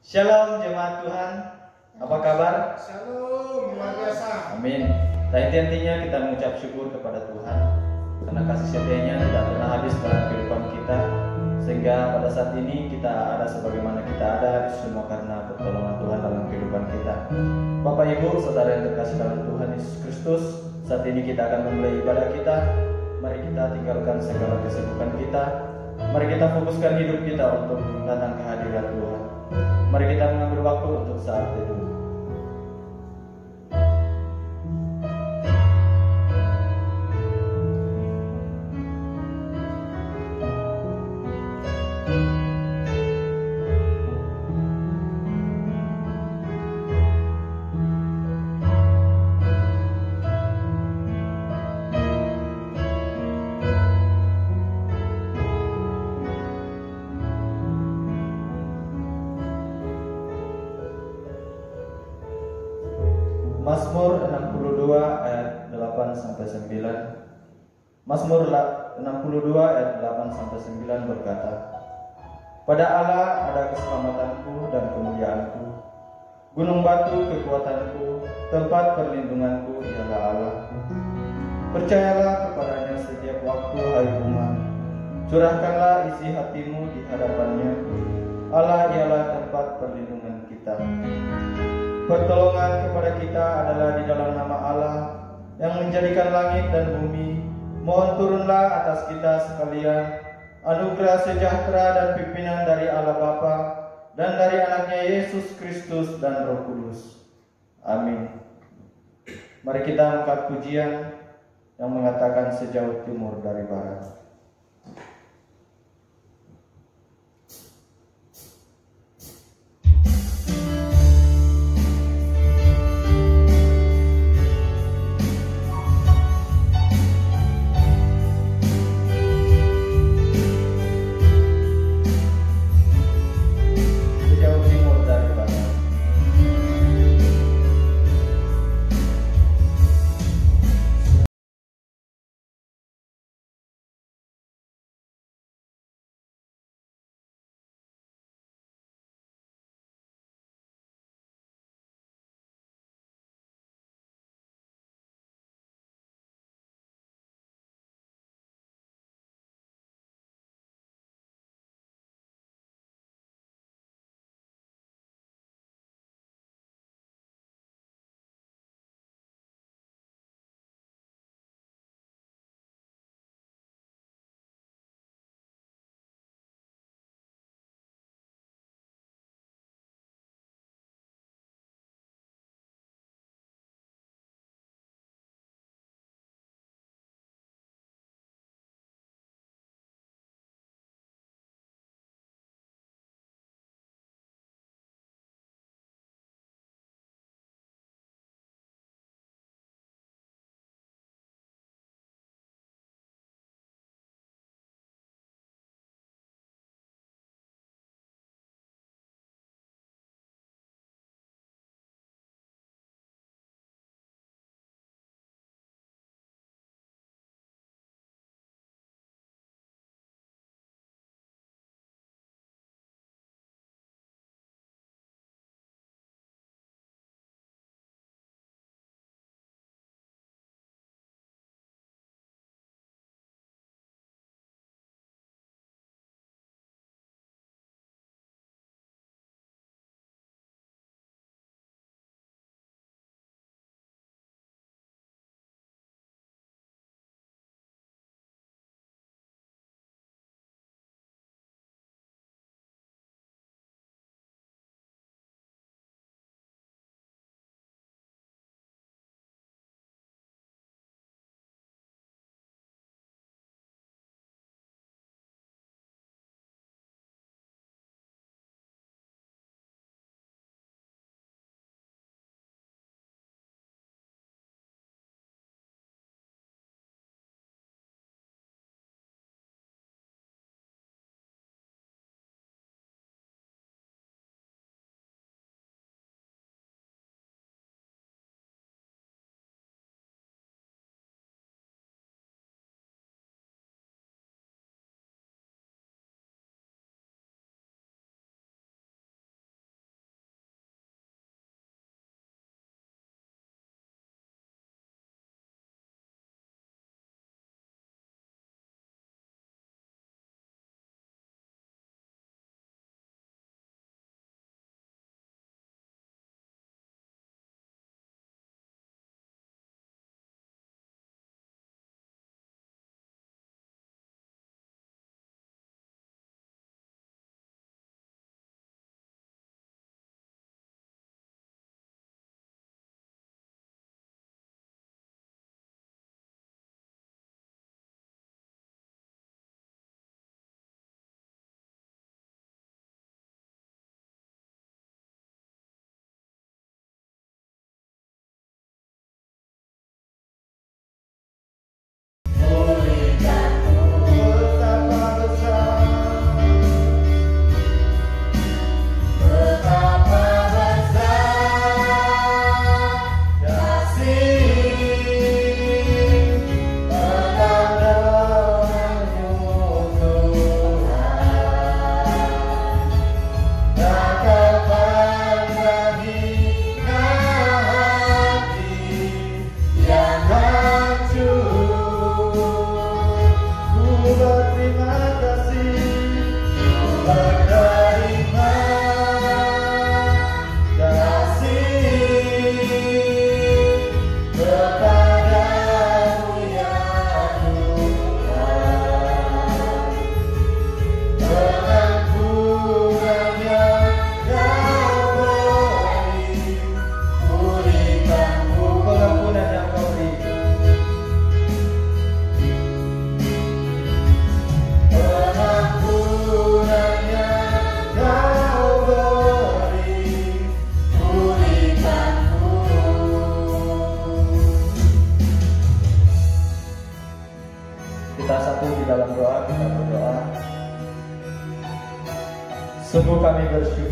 Shalom jemaat Tuhan, apa kabar? Shalom, luar biasa. Amin. Dan intinya kita mengucap syukur kepada Tuhan karena kasih setianya tidak pernah habis dalam kehidupan kita, sehingga pada saat ini kita ada sebagaimana kita ada semua karena pertolongan Tuhan dalam kehidupan kita. Bapak Ibu, saudara yang terkasih dalam Tuhan Yesus Kristus, saat ini kita akan memulai ibadah kita. Mari kita tinggalkan segala kesibukan kita. Mari kita fokuskan hidup kita untuk datang ke hadirat Tuhan. Mari kita mengambil waktu untuk saat teduh. Mazmur 62 ayat 8 sampai 9. Mazmur 62 ayat 8 sampai 9 berkata, pada Allah ada keselamatanku dan kemuliaanku, gunung batu kekuatanku, tempat perlindunganku ialah Allah. Percayalah kepadanya setiap waktu, hai umat, curahkanlah isi hatimu di hadapannya. Allah ialah tempat perlindungan kita. Pertolongan kepada kita adalah di dalam nama Allah yang menjadikan langit dan bumi. Mohon turunlah atas kita sekalian anugerah sejahtera dan pimpinan dari Allah Bapa dan dari anaknya Yesus Kristus dan Roh Kudus. Amin. Mari kita angkat pujian yang mengatakan sejauh timur dari barat.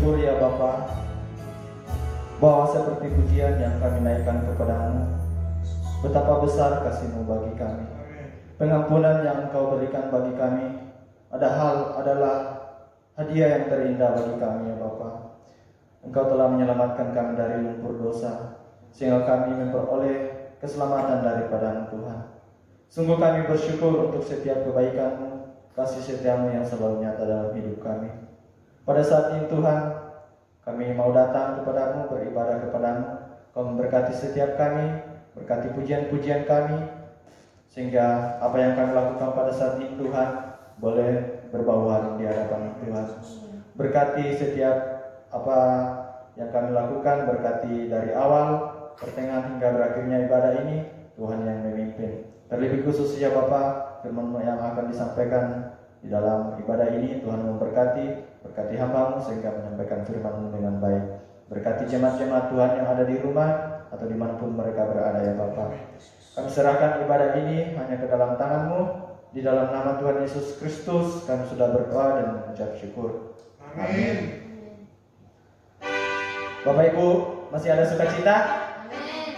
bersyukur ya Bapa, bahwa seperti pujian yang kami naikkan kepadamu, betapa besar kasih-Mu bagi kami. Pengampunan yang Engkau berikan bagi kami adalah hadiah yang terindah bagi kami ya Bapa. Engkau telah menyelamatkan kami dari lumpur dosa, sehingga kami memperoleh keselamatan daripada Tuhan. Sungguh kami bersyukur untuk setiap kebaikan-Mu, kasih setia-Mu yang selalu nyata dalam hidup kami. Pada saat ini Tuhan, kami mau datang kepadamu, beribadah kepadamu. Kau memberkati setiap kami, berkati pujian-pujian kami, sehingga apa yang kami lakukan pada saat ini Tuhan boleh berbau harum di hadapan Tuhan. Berkati setiap apa yang kami lakukan, berkati dari awal, pertengahan hingga berakhirnya ibadah ini, Tuhan yang memimpin. Terlebih khusus ya Bapa, firman-Mu yang akan disampaikan di dalam ibadah ini, Tuhan memberkati, berkati hamba-Mu sehingga menyampaikan firman-Mu dengan baik. Berkati jemaat-jemaat Tuhan yang ada di rumah atau dimanapun mereka berada ya Bapa. Kami serahkan ibadah ini hanya ke dalam tangan-Mu. Di dalam nama Tuhan Yesus Kristus kami sudah berdoa dan mengucap syukur. Amin. Bapak Ibu, masih ada sukacita?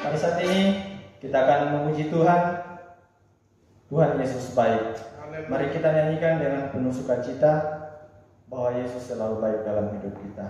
Pada saat ini kita akan memuji Tuhan. Tuhan Yesus baik. Mari kita nyanyikan dengan penuh sukacita bahwa Yesus selalu baik dalam hidup kita.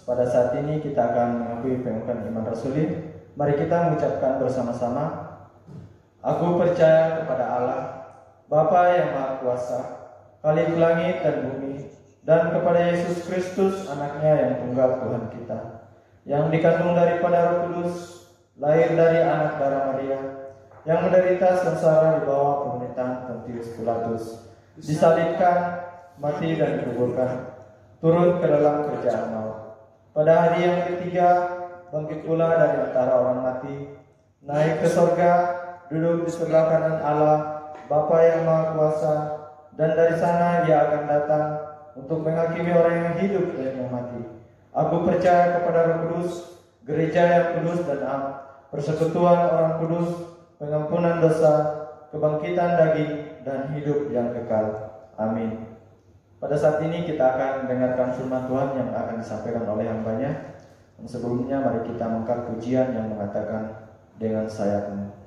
Pada saat ini kita akan mengakui pengakuan iman rasuli. Mari kita mengucapkan bersama-sama. Aku percaya kepada Allah, Bapa yang Maha Kuasa, Khalik langit dan bumi, dan kepada Yesus Kristus, Anaknya yang tunggal Tuhan kita, yang dikandung daripada Roh Kudus, lahir dari anak darah Maria, yang menderita sengsara di bawah pemerintahan Pontius Pilatus, disalibkan, mati dan dikuburkan, turun ke dalam kerjaan maut. Pada hari yang ketiga, bangkit pula dari antara orang mati, naik ke sorga, duduk di sebelah kanan Allah, Bapa yang Maha Kuasa, dan dari sana Dia akan datang untuk menghakimi orang yang hidup dan yang mati. Aku percaya kepada Roh Kudus, gereja yang kudus dan am, persekutuan orang kudus, pengampunan dosa, kebangkitan daging, dan hidup yang kekal. Amin. Pada saat ini kita akan mendengarkan firman Tuhan yang akan disampaikan oleh hambanya. Sebelumnya mari kita mengangkat pujian yang mengatakan dengan sayapmu.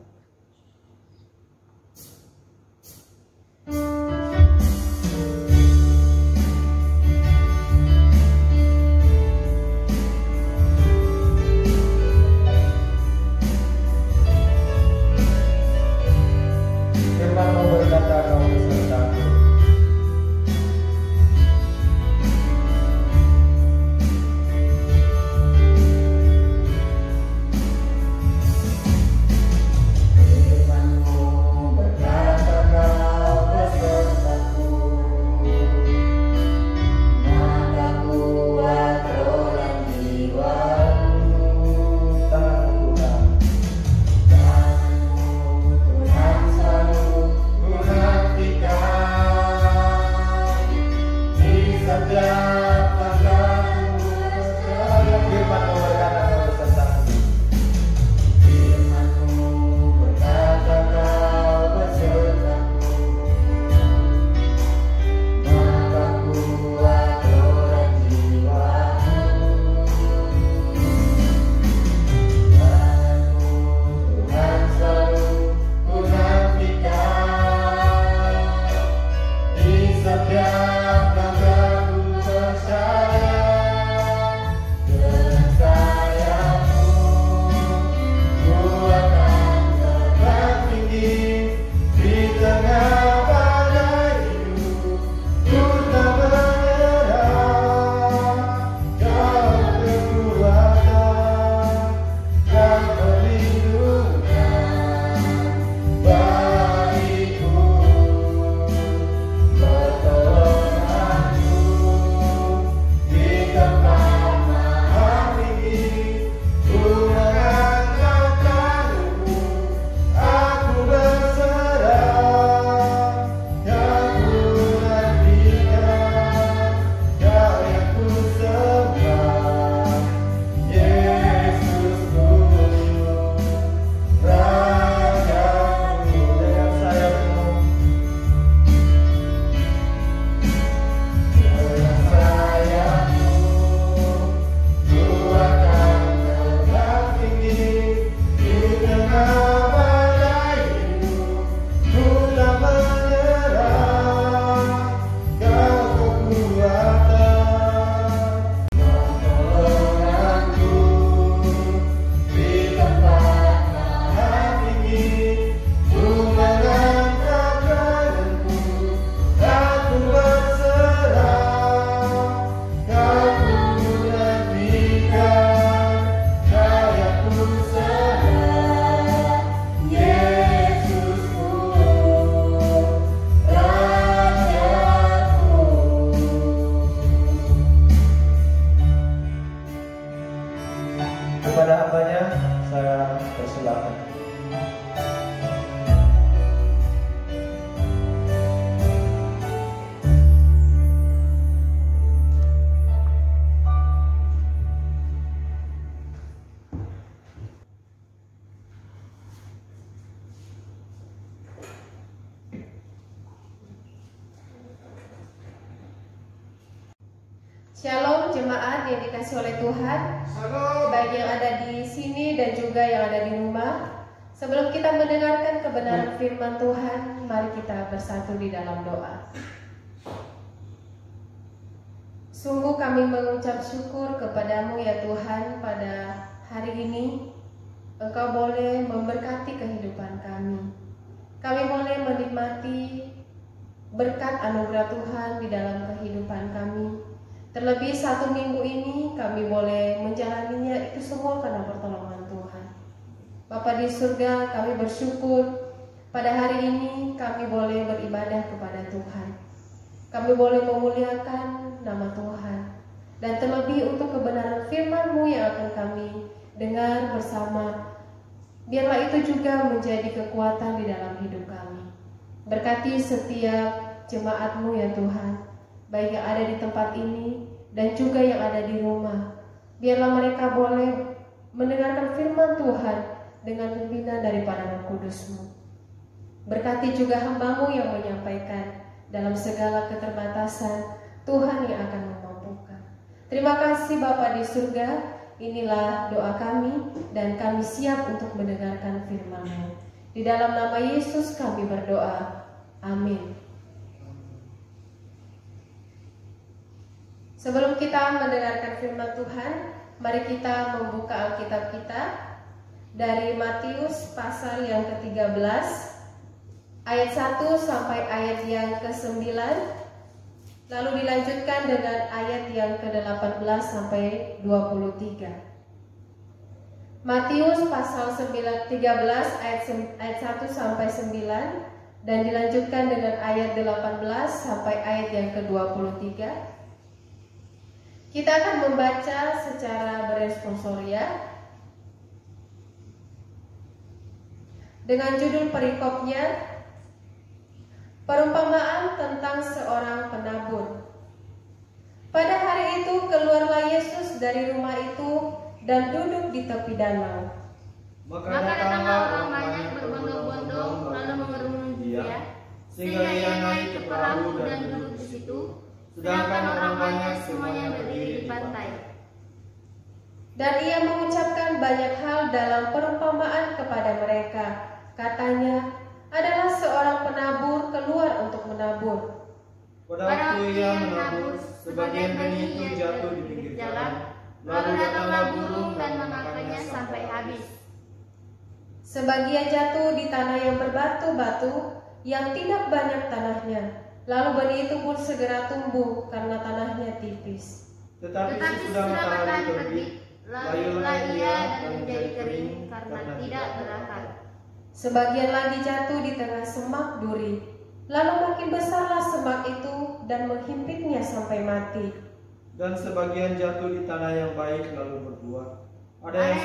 Kepada hambanya saya persilakan. Shalom jemaat yang dikasih oleh Tuhan, baik yang ada di sini dan juga yang ada di rumah. Sebelum kita mendengarkan kebenaran firman Tuhan, mari kita bersatu di dalam doa. Sungguh kami mengucap syukur kepadamu ya Tuhan, pada hari ini Engkau boleh memberkati kehidupan kami. Kami boleh menikmati berkat anugerah Tuhan di dalam kehidupan kami. Terlebih 1 minggu ini kami boleh menjalaninya itu semua karena pertolongan Tuhan. Bapa di surga, kami bersyukur pada hari ini kami boleh beribadah kepada Tuhan. Kami boleh memuliakan nama Tuhan. Dan terlebih untuk kebenaran firman-Mu yang akan kami dengar bersama, biarlah itu juga menjadi kekuatan di dalam hidup kami. Berkati setiap jemaat-Mu ya Tuhan, baik yang ada di tempat ini dan juga yang ada di rumah. Biarlah mereka boleh mendengarkan firman Tuhan dengan pimpinan daripada Roh Kudus-Mu. Berkati juga hamba-Mu yang menyampaikan, dalam segala keterbatasan Tuhan yang akan memampukan. Terima kasih Bapa di surga, inilah doa kami dan kami siap untuk mendengarkan firman-Mu. Di dalam nama Yesus kami berdoa. Amin. Sebelum kita mendengarkan firman Tuhan, mari kita membuka Alkitab kita dari Matius pasal yang ke-13 ayat 1 sampai ayat yang ke-9, lalu dilanjutkan dengan ayat yang ke-18 sampai 23. Matius pasal 13 ayat 1 sampai 9 dan dilanjutkan dengan ayat 18 sampai ayat yang ke-23. Kita akan membaca secara beresponsoria dengan judul perikopnya, perumpamaan tentang seorang penabur. Pada hari itu keluarlah Yesus dari rumah itu dan duduk di tepi danau. Maka datanglah orang banyak berbondong-bondong lalu mengerumuni dia, sehingga ia naik ke perahu dan duduk di situ, sedangkan orang banyak semuanya berdiri di pantai. Dan ia mengucapkan banyak hal dalam perumpamaan kepada mereka. Katanya, adalah seorang penabur keluar untuk menabur. Pada waktu ia menabur, sebagian benih itu jatuh di pinggir jalan, lalu datanglah burung dan memakannya sampai habis. Sebagian jatuh di tanah yang berbatu-batu, yang tidak banyak tanahnya. Lalu benih itu pun segera tumbuh karena tanahnya tipis. Tetapi sesudah matahari terbit, layulah ia dan menjadi kering karena tidak berakar. Sebagian lagi jatuh di tengah semak duri. Lalu makin besarlah semak itu dan menghimpitnya sampai mati. Dan sebagian jatuh di tanah yang baik lalu berbuah. Ada yang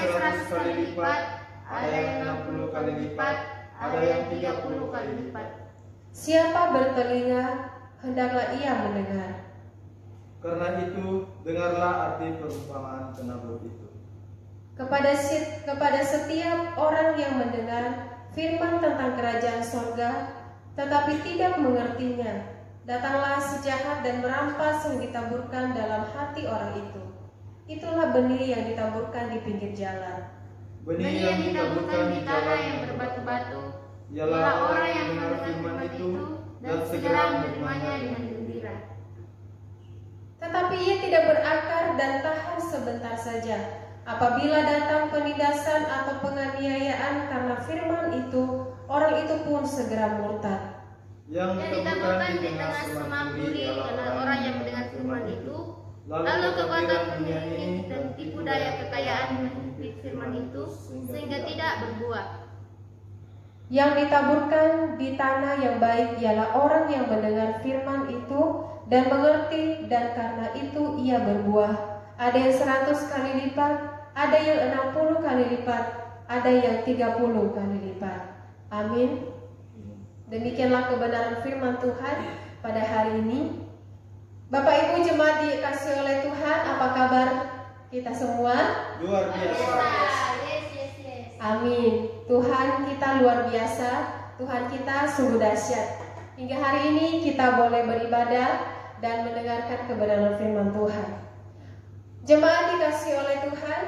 100 kali lipat, ada yang 60 kali lipat, ada yang 30 kali lipat. Siapa bertelinga, hendaklah ia mendengar. Karena itu, dengarlah arti perumpamaan penabur itu. Kepada setiap orang yang mendengar firman tentang kerajaan sorga, tetapi tidak mengertinya, datanglah si jahat dan merampas yang ditaburkan dalam hati orang itu. Itulah benih yang ditaburkan di pinggir jalan. Benih yang ditaburkan di tanah yang berbatu-batu ialah orang yang mendengar firman itu dan segera menerimanya dengan gembira. Tetapi ia tidak berakar dan tahan sebentar saja. Apabila datang penindasan atau penganiayaan karena firman itu, orang itu pun segera murtad. Yang ditaburkan di tengah semak duri adalah orang yang mendengar firman itu, lalu kekuatan dunia ini dan tipu daya kekayaan menghimpit firman itu sehingga tidak berbuah. Yang ditaburkan di tanah yang baik ialah orang yang mendengar firman itu dan mengerti, dan karena itu ia berbuah. Ada yang 100 kali lipat, ada yang 60 kali lipat, ada yang 30 kali lipat. Amin. Demikianlah kebenaran firman Tuhan pada hari ini. Bapak Ibu jemaat dikasihi oleh Tuhan, apa kabar kita semua? Luar biasa. Amin. Tuhan kita luar biasa, Tuhan kita sungguh dahsyat. Hingga hari ini kita boleh beribadah dan mendengarkan kebenaran firman Tuhan. Jemaat dikasihi oleh Tuhan,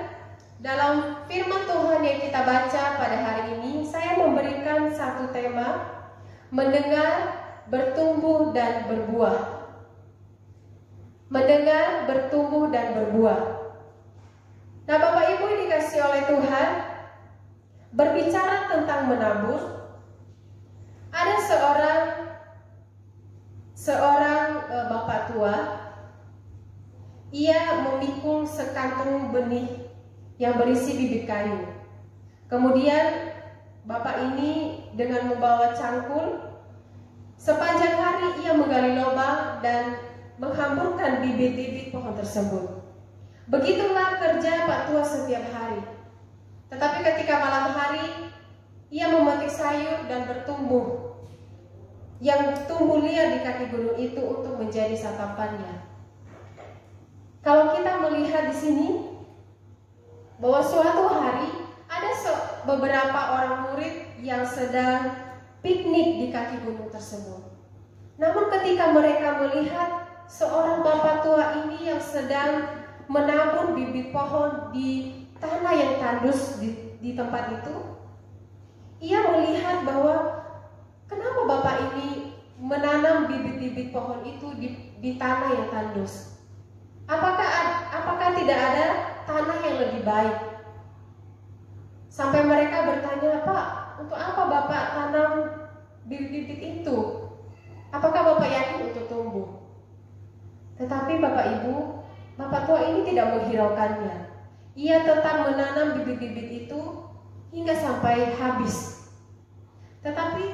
dalam firman Tuhan yang kita baca pada hari ini, saya memberikan satu tema, mendengar, bertumbuh, dan berbuah. Mendengar, bertumbuh, dan berbuah. Nah, Bapak Ibu yang dikasihi oleh Tuhan, berbicara tentang menabur, ada seorang bapak tua. Ia memikul sekantung benih yang berisi bibit kayu. Kemudian bapak ini dengan membawa cangkul, sepanjang hari ia menggali lubang dan menghamburkan bibit-bibit pohon tersebut. Begitulah kerja Pak Tua setiap hari. Tetapi ketika malam hari, ia memetik sayur dan bertumbuh yang tumbuh liar di kaki gunung itu untuk menjadi santapannya. Kalau kita melihat di sini bahwa suatu hari ada ada beberapa orang murid yang sedang piknik di kaki gunung tersebut. Namun ketika mereka melihat seorang bapak tua ini yang sedang menabur bibit pohon di tanah yang tandus di tempat itu, ia melihat bahwa kenapa bapak ini menanam bibit-bibit pohon itu di tanah yang tandus. Apakah tidak ada tanah yang lebih baik? Sampai mereka bertanya, "Pak, untuk apa Bapak tanam bibit-bibit itu? Apakah Bapak yakin untuk tumbuh?" Tetapi Bapak tua ini tidak menghiraukannya. Ia tetap menanam bibit-bibit itu hingga sampai habis. Tetapi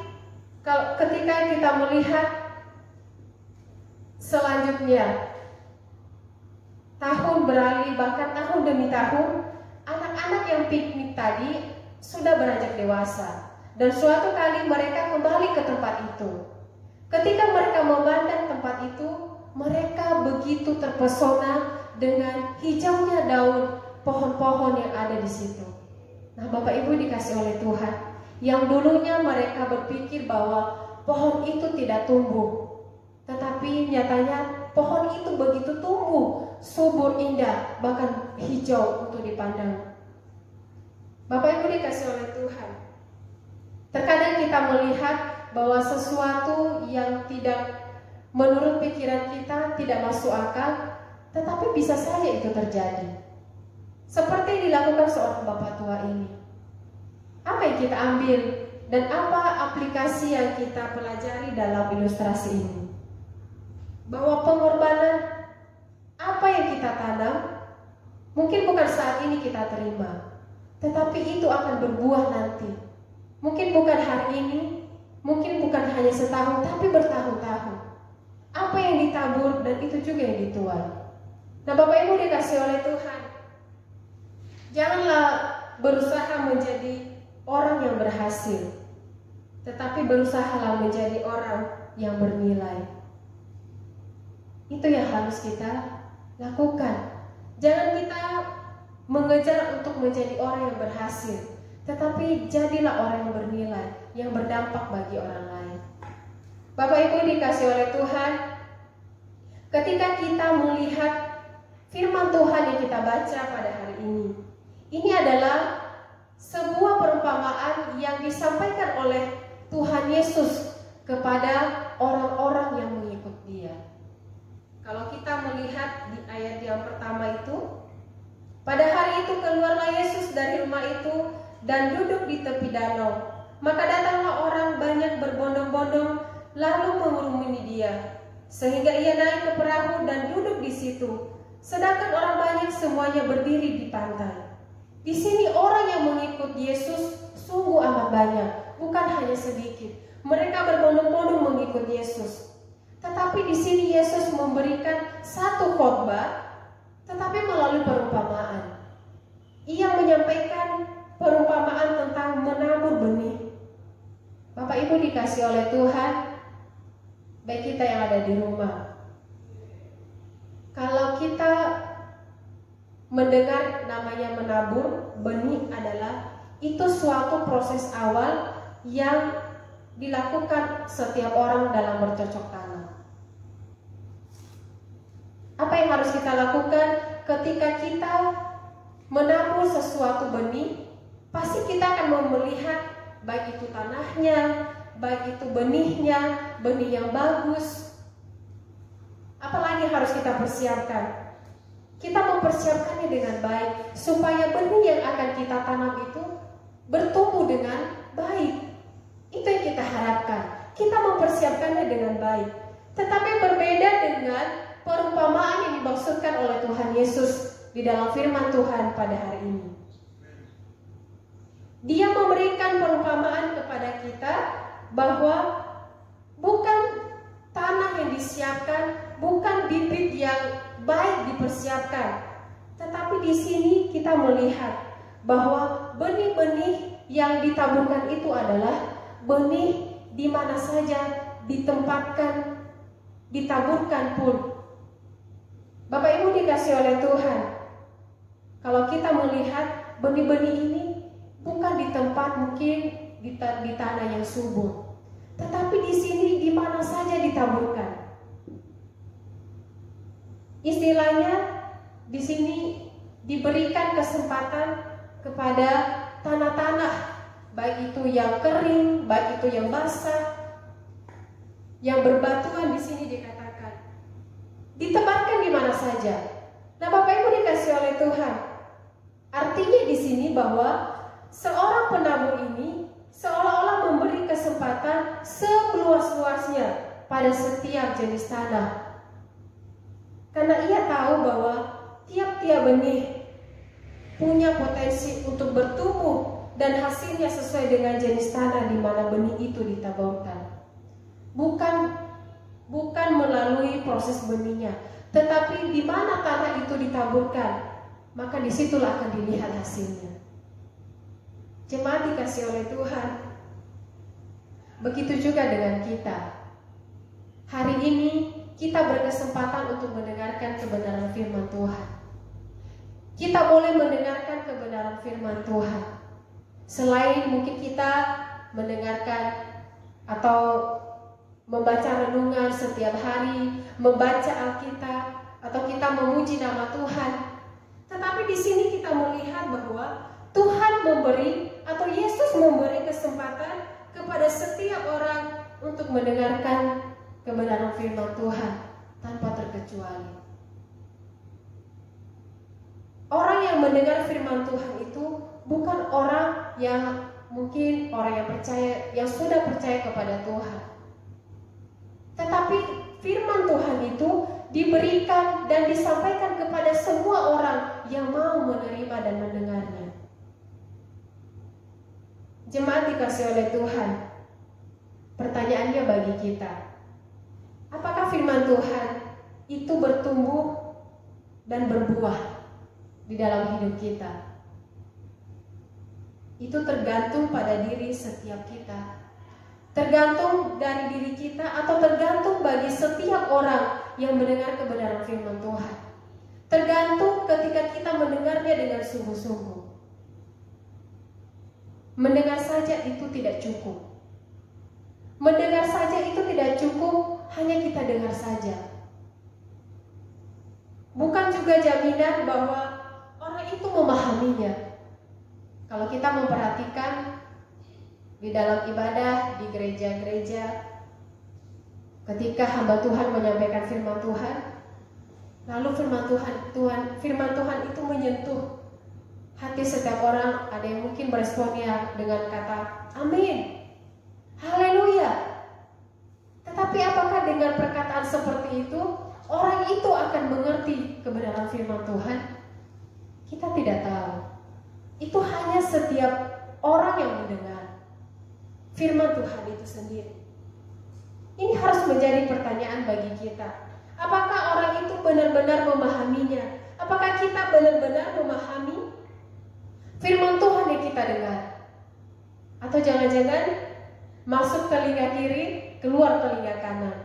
ketika kita melihat selanjutnya, tahun beralih, bahkan tahun demi tahun, anak-anak yang piknik tadi sudah beranjak dewasa. Dan suatu kali mereka kembali ke tempat itu. Ketika mereka memandang tempat itu, mereka begitu terpesona dengan hijaunya daun pohon-pohon yang ada di situ. Nah, Bapak Ibu dikasih oleh Tuhan, yang dulunya mereka berpikir bahwa pohon itu tidak tumbuh, tetapi nyatanya pohon itu begitu tumbuh, subur, indah, bahkan hijau untuk dipandang. Bapak Ibu dikasih oleh Tuhan, terkadang kita melihat bahwa sesuatu yang tidak menurut pikiran kita tidak masuk akal, tetapi bisa saja itu terjadi. Seperti yang dilakukan seorang bapak tua ini. Apa yang kita ambil dan apa aplikasi yang kita pelajari dalam ilustrasi ini? Bahwa pengorbanan apa yang kita tanam mungkin bukan saat ini kita terima, tetapi itu akan berbuah nanti. Mungkin bukan hari ini, mungkin bukan hanya setahun, tapi bertahun-tahun. Apa yang ditabur dan itu juga yang dituai. Nah, Bapak Ibu dikasih oleh Tuhan, janganlah berusaha menjadi orang yang berhasil, tetapi berusahalah menjadi orang yang bernilai. Itu yang harus kita lakukan. Jangan kita mengejar untuk menjadi orang yang berhasil, tetapi jadilah orang yang bernilai, yang berdampak bagi orang lain. Bapak Ibu dikasih oleh Tuhan, ketika kita melihat firman Tuhan yang kita baca pada hari ini adalah sebuah perumpamaan yang disampaikan oleh Tuhan Yesus kepada orang-orang yang mengikut Dia. Kalau kita melihat di ayat yang pertama itu, pada hari itu keluarlah Yesus dari rumah itu dan duduk di tepi danau. Maka datanglah orang banyak berbondong-bondong lalu mengurumuni Dia, sehingga Ia naik ke perahu dan duduk di situ, sedangkan orang banyak semuanya berdiri di pantai. Di sini orang yang mengikut Yesus sungguh amat banyak, bukan hanya sedikit. Mereka berbondong-bondong mengikut Yesus. Tetapi di sini Yesus memberikan satu khotbah, tetapi melalui perumpamaan. Ia menyampaikan perumpamaan tentang menabur benih. Bapak Ibu dikasih oleh Tuhan, baik kita yang ada di rumah, kalau kita mendengar namanya menabur benih, adalah itu suatu proses awal yang dilakukan setiap orang dalam bercocok tanam. Apa yang harus kita lakukan ketika kita menabur sesuatu benih? Pasti kita akan melihat baik itu tanahnya, baik itu benihnya, benih yang bagus. Apalagi harus kita persiapkan? Kita mempersiapkannya dengan baik supaya benih yang akan kita tanam itu bertumbuh dengan baik. Itu yang kita harapkan. Kita mempersiapkannya dengan baik. Tetapi berbeda dengan perumpamaan yang dimaksudkan oleh Tuhan Yesus di dalam firman Tuhan pada hari ini. Dia memberikan perumpamaan kepada kita bahwa bukan tanah yang disiapkan, bukan bibit yang baik dipersiapkan, tetapi di sini kita melihat bahwa benih-benih yang ditaburkan itu adalah benih di mana saja ditempatkan, ditaburkan pun. Bapak Ibu dikasih oleh Tuhan, kalau kita melihat benih-benih ini bukan di tempat mungkin di tanah yang subur, tetapi di sini di mana saja ditaburkan. Istilahnya di sini diberikan kesempatan kepada tanah-tanah, baik itu yang kering, baik itu yang basah, yang berbatuan. Di sini dikatakan ditebarkan di mana saja. Nah, Bapak Ibu dikasih oleh Tuhan, artinya di sini bahwa seorang penabur ini seolah-olah memberi kesempatan seluas-luasnya pada setiap jenis tanah. Karena ia tahu bahwa tiap-tiap benih punya potensi untuk bertumbuh dan hasilnya sesuai dengan jenis tanah di mana benih itu ditaburkan. Bukan melalui proses benihnya, tetapi di mana tanah itu ditaburkan, maka disitulah akan dilihat hasilnya. Jemaat dikasih oleh Tuhan, begitu juga dengan kita. Hari ini kita berkesempatan untuk mendengarkan kebenaran firman Tuhan. Kita boleh mendengarkan kebenaran firman Tuhan. Selain mungkin kita mendengarkan atau membaca renungan setiap hari, membaca Alkitab, atau kita memuji nama Tuhan. Tetapi di sini kita melihat bahwa Tuhan memberi atau Yesus memberi kesempatan kepada setiap orang untuk mendengarkan kebenaran firman Tuhan tanpa terkecuali. Orang yang mendengar firman Tuhan itu bukan orang yang mungkin orang yang percaya, yang sudah percaya kepada Tuhan. Tetapi firman Tuhan itu diberikan dan disampaikan kepada semua orang yang mau menerima dan mendengarnya. Jemaat dikasih oleh Tuhan, pertanyaannya bagi kita, apakah firman Tuhan itu bertumbuh dan berbuah di dalam hidup kita? Itu tergantung pada diri setiap kita, tergantung dari diri kita, atau tergantung bagi setiap orang yang mendengar kebenaran firman Tuhan. Tergantung ketika kita mendengarnya dengan sungguh-sungguh. Mendengar saja itu tidak cukup. Mendengar saja itu tidak cukup, hanya kita dengar saja. Bukan juga jaminan bahwa orang itu memahaminya. Kalau kita memperhatikan di dalam ibadah, di gereja-gereja, ketika hamba Tuhan menyampaikan firman Tuhan, lalu firman Tuhan itu menyentuh hati setiap orang. Ada yang mungkin meresponnya dengan kata amin, haleluya. Tetapi apakah dengan perkataan seperti itu orang itu akan mengerti kebenaran firman Tuhan? Kita tidak tahu. Itu hanya setiap orang yang mendengar firman Tuhan itu sendiri. Ini harus menjadi pertanyaan bagi kita. Apakah orang itu benar-benar memahaminya? Apakah kita benar-benar memahami firman Tuhan yang kita dengar? Atau jangan-jangan masuk telinga kiri, keluar telinga kanan?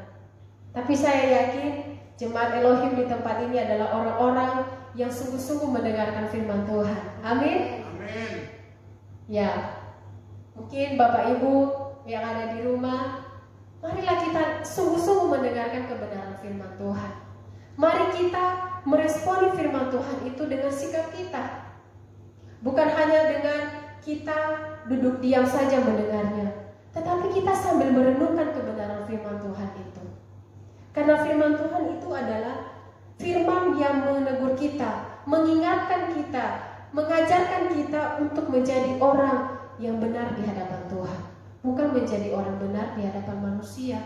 Tapi saya yakin jemaat Elohim di tempat ini adalah orang-orang yang sungguh-sungguh mendengarkan firman Tuhan. Amin. Amin. Ya, mungkin Bapak Ibu yang ada di rumah, marilah kita sungguh-sungguh mendengarkan kebenaran firman Tuhan. Mari kita meresponi firman Tuhan itu dengan sikap kita. Bukan hanya dengan kita duduk diam saja mendengarnya, tetapi kita sambil merenungkan kebenaran firman Tuhan itu. Karena firman Tuhan itu adalah firman yang menegur kita, mengingatkan kita, mengajarkan kita untuk menjadi orang yang benar di hadapan Tuhan, bukan menjadi orang benar di hadapan manusia.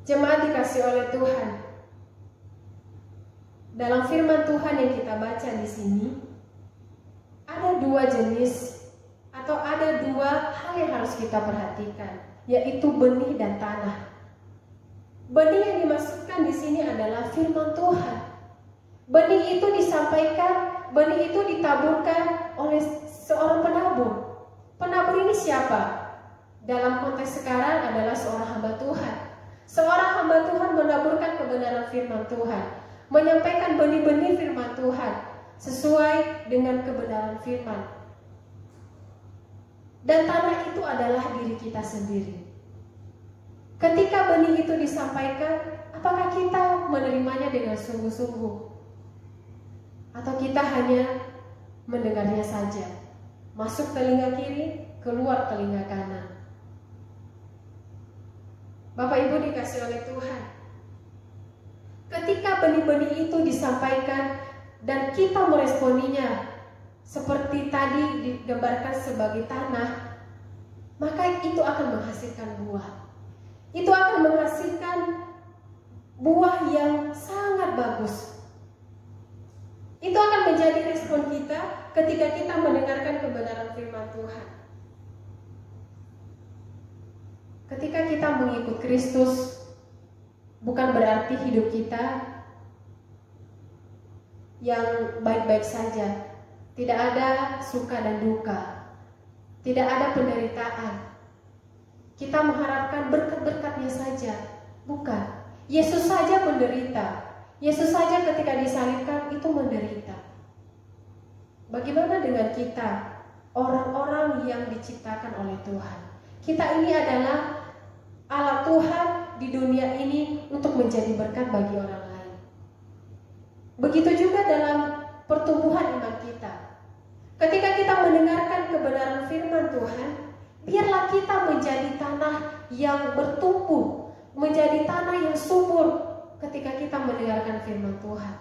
Jemaat dikasih oleh Tuhan, dalam firman Tuhan yang kita baca di sini ada dua jenis atau ada dua hal yang harus kita perhatikan, yaitu benih dan tanah. Benih yang dimaksudkan di sini adalah firman Tuhan. Benih itu disampaikan, benih itu ditaburkan oleh seorang penabur. Penabur ini siapa? Dalam konteks sekarang adalah seorang hamba Tuhan. Seorang hamba Tuhan menaburkan kebenaran firman Tuhan, menyampaikan benih-benih firman Tuhan, sesuai dengan kebenaran firman. Dan tanah itu adalah diri kita sendiri. Ketika benih itu disampaikan, apakah kita menerimanya dengan sungguh-sungguh? Atau kita hanya mendengarnya saja? Masuk telinga kiri, keluar telinga kanan. Bapak Ibu dikasih oleh Tuhan, ketika benih-benih itu disampaikan dan kita meresponinya seperti tadi digambarkan sebagai tanah, maka itu akan menghasilkan buah. Itu akan menghasilkan buah yang sangat bagus. Itu akan menjadi respon kita ketika kita mendengarkan kebenaran firman Tuhan. Ketika kita mengikut Kristus, bukan berarti hidup kita yang baik-baik saja. Tidak ada suka dan duka. Tidak ada penderitaan. Kita mengharapkan berkat-berkatnya saja. Bukan. Yesus saja menderita. Yesus saja ketika disalibkan itu menderita. Bagaimana dengan kita, orang-orang yang diciptakan oleh Tuhan? Kita ini adalah alat Tuhan di dunia ini untuk menjadi berkat bagi orang lain. Begitu juga dalam pertumbuhan iman kita. Ketika kita mendengarkan kebenaran firman Tuhan, biarlah kita menjadi tanah yang bertumbuh, menjadi tanah yang subur ketika kita mendengarkan firman Tuhan.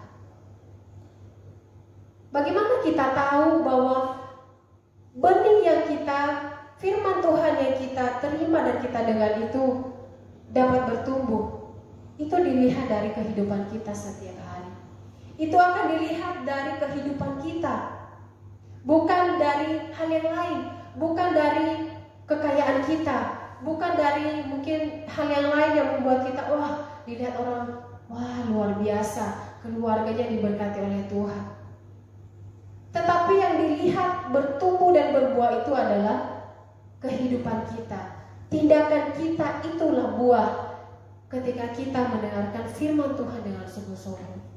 Bagaimana kita tahu bahwa benih yang kita, firman Tuhan yang kita terima dan kita dengar itu dapat bertumbuh? Itu dilihat dari kehidupan kita setiap hari. Itu akan dilihat dari kehidupan kita. Bukan dari hal yang lain, bukan dari kekayaan kita, bukan dari mungkin hal yang lain yang membuat kita, wah, dilihat orang, wah, luar biasa, keluarganya diberkati oleh Tuhan. Tetapi yang dilihat bertumbuh dan berbuah itu adalah kehidupan kita. Tindakan kita itulah buah ketika kita mendengarkan firman Tuhan dengan sungguh-sungguh.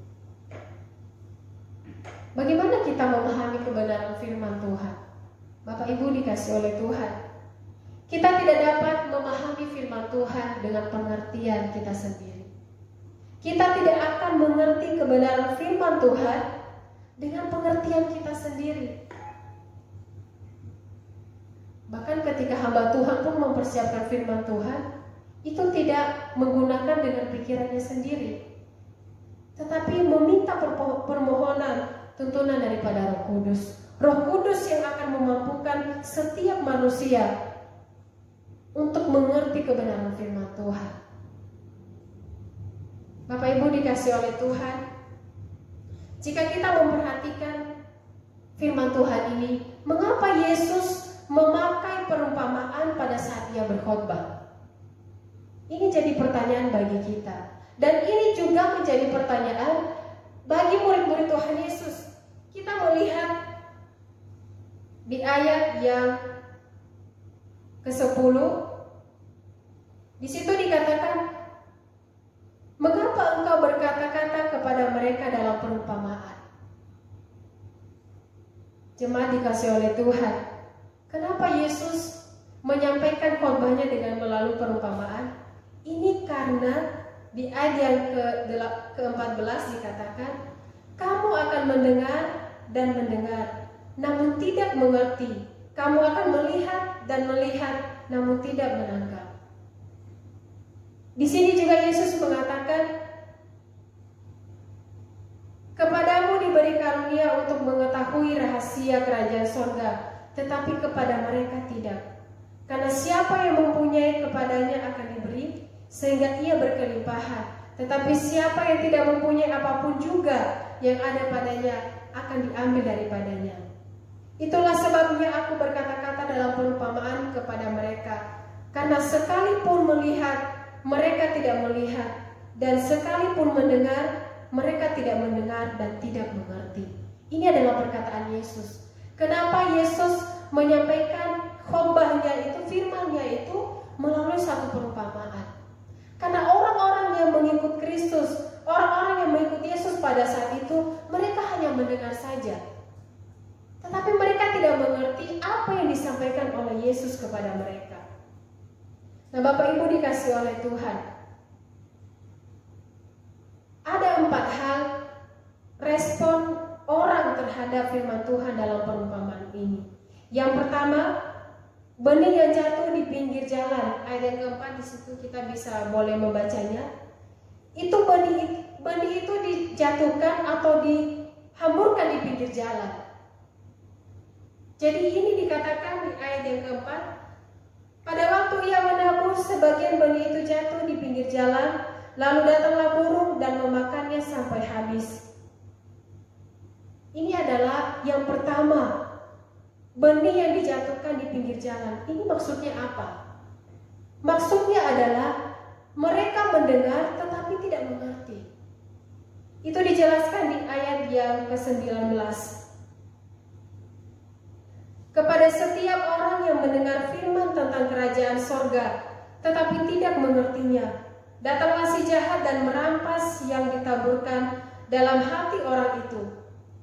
Bagaimana kita memahami kebenaran firman Tuhan? Bapak Ibu dikasih oleh Tuhan, kita tidak dapat memahami firman Tuhan dengan pengertian kita sendiri. Kita tidak akan mengerti kebenaran firman Tuhan dengan pengertian kita sendiri. Bahkan ketika hamba Tuhan pun mempersiapkan firman Tuhan, itu tidak menggunakan dengan pikirannya sendiri, tetapi meminta permohonan, tuntunan daripada Roh Kudus. Roh Kudus yang akan memampukan setiap manusia untuk mengerti kebenaran firman Tuhan. Bapak Ibu dikasih oleh Tuhan, jika kita memperhatikan firman Tuhan ini, mengapa Yesus memakai perumpamaan pada saat Dia berkhotbah? Ini jadi pertanyaan bagi kita. Dan ini juga menjadi pertanyaan bagi murid-murid Tuhan Yesus. Kita melihat di ayat yang ke-10, di situ dikatakan, mengapa engkau berkata-kata kepada mereka dalam perumpamaan? Jemaat dikasih oleh Tuhan, kenapa Yesus menyampaikan khotbahnya dengan melalui perumpamaan? Ini karena di ayat yang ke-14 dikatakan, kamu akan mendengar dan mendengar, namun tidak mengerti. Kamu akan melihat dan melihat, namun tidak menangkap. Di sini juga Yesus mengatakan, kepadamu diberi karunia untuk mengetahui rahasia kerajaan surga, tetapi kepada mereka tidak. Karena siapa yang mempunyai kepadanya akan diberi, sehingga ia berkelimpahan. Tetapi siapa yang tidak mempunyai apapun juga yang ada padanya akan diambil daripadanya. Itulah sebabnya aku berkata-kata dalam perumpamaan kepada mereka, karena sekalipun melihat, mereka tidak melihat, dan sekalipun mendengar, mereka tidak mendengar dan tidak mengerti. Ini adalah perkataan Yesus. Kenapa Yesus menyampaikan khotbahnya itu, firman-Nya itu melalui satu perumpamaan? Karena orang-orang yang mengikut Kristus, orang-orang yang mengikut Yesus pada saat itu, mereka hanya mendengar saja. Tetapi mereka tidak mengerti apa yang disampaikan oleh Yesus kepada mereka. Nah, Bapak Ibu dikasih oleh Tuhan, ada 4 hal respon orang terhadap firman Tuhan dalam perumpamaan ini. Yang pertama, benih yang jatuh di pinggir jalan. Ayat yang keempat, di situ kita bisa boleh membacanya. Itu benih itu dijatuhkan atau dihamburkan di pinggir jalan. Jadi ini dikatakan di ayat yang keempat, pada waktu ia menabur, sebagian benih itu jatuh di pinggir jalan, lalu datanglah burung dan memakannya sampai habis. Ini adalah yang pertama, benih yang dijatuhkan di pinggir jalan. Ini maksudnya apa? Maksudnya adalah mereka mendengar tetapi tidak mengerti. Itu dijelaskan di ayat yang ke-19. Kepada setiap orang yang mendengar firman tentang kerajaan sorga, tetapi tidak mengertinya, datanglah si jahat dan merampas yang ditaburkan dalam hati orang itu.